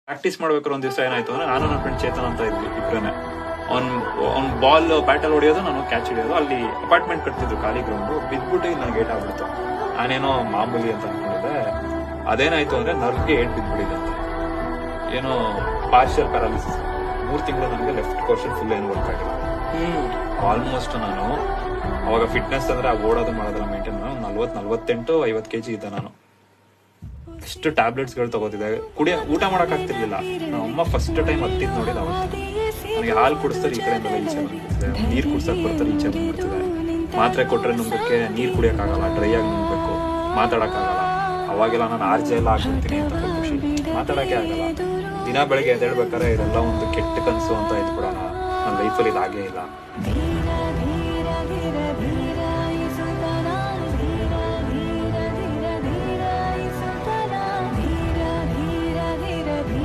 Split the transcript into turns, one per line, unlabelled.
Practice ಮಾಡ್ಬೇಕಾದ್ರೆ ಒಂದ್ ದಿವಸ ಏನಾಯ್ತು ಅಂದ್ರೆ ನಾನು ನನ್ನ ಫ್ರೆಂಡ್ ಚೇತನ್ ಅಂತ ಇದ್ವಿ ಇಬ್ರೇ. ಅವ್ನ್ ಬಾಲ್ ಬ್ಯಾಟಲ್ ಹೊಡಿಯೋದು, ನಾನು ಕ್ಯಾಚ್ ಹಿಡಿಯೋದು. ಅಲ್ಲಿ ಅಪಾರ್ಟ್ಮೆಂಟ್ ಕಟ್ತಿದ್ರು, ಖಾಲಿ ಗ್ರೌಂಡ್. ಬಿದ್ಬಿಟ್ಟು ನನಗೆ ಏಟ್ ಆಗ್ಬಿಡ್ತು. ನಾನೇನೋ ಮಾಮೂಲಿ ಅಂತ ಅನ್ಕೊಂಡಿದ್ದೆ. ಅದೇನಾಯ್ತು ಅಂದ್ರೆ ನರ್ವ್ಗೆ ಏಟ್ ಬಿದ್ಬಿಟ್ಟಿದೆ ಅಂತ, ಏನೋ ಪಾರ್ಷಿಯಲ್ ಪ್ಯಾರಾಲಿಸಿಸ್. 3 ತಿಂಗಳು ನನಗೆ ಲೆಫ್ಟ್ ಪೋರ್ಷನ್ ಫುಲ್ ಏನು ವರ್ಕ್ ಆಗಿಲ್ಲ. ಆಲ್ಮೋಸ್ಟ್ ನಾನು ಅವಾಗ ಫಿಟ್ನೆಸ್ ಅಂದ್ರೆ ಓಡೋದು ಮಾಡೋದೆಲ್ಲ ಮೇಂಟೈನ್ 48-50 kg ಇದ್ದೆ ನಾನು. ಎಷ್ಟು ಟ್ಯಾಬ್ಲೆಟ್ಸ್ ಗಳು ತಗೋತಿದ್ದೆ. ಊಟ ಮಾಡಕ್ ಆಗ್ತಿರ್ಲಿಲ್ಲ. ಅಮ್ಮ ಫಸ್ಟ್ ಟೈಮ್ ಹತ್ತಿದ್ ನೋಡಿದ ಅವತ್ತು. ನನಗೆ ಹಾಲು ಕುಡಿಸ್ತಾರೆ, ಈ ಕಡೆಯಿಂದೆಲ್ಲ ಈಚೆ ಬಂದ್ಬಿಡ್ತಿದೆ. ನೀರ್ ಕುಡ್ಸಕ್ ಬರ್ತಾರೆ, ಈಚೆ ಬಂದ್ಬಿಡ್ತಿದೆ. ಮಾತ್ರೆ ಕೊಟ್ರೆ ನುಂಗಕ್ಕೆ ನೀರ್ ಕುಡಿಯಕ್ಕಾಗಲ್ಲ, ಡ್ರೈ ಆಗಿ ನುಂಗ್ಬೇಕು, ಮಾತಾಡಕ್ಕಾಗಲ್ಲ. ಅವಾಗೆಲ್ಲ ನಾನು RJ ಎಲ್ಲ ಆಗ್ಬಿಡ್ತೀನಿ ಅಂತ ಖುಷಿ, ಮಾತಾಡಕ್ಕೆ ಆಗಲ್ಲ. ದಿನ ಬೆಳಗ್ಗೆ ಎದ್ದೇಳ್ಬೇಕಾದ್ರೆ ಇದೆಲ್ಲ ಒಂದು ಕೆಟ್ಟ ಕನ್ಸು ಅಂತ ಇದ್ಬಿಡೋಣ, ನನ್ನ ಲೈಫಲ್ಲಿ ಇದಾಗೇ ಇಲ್ಲ.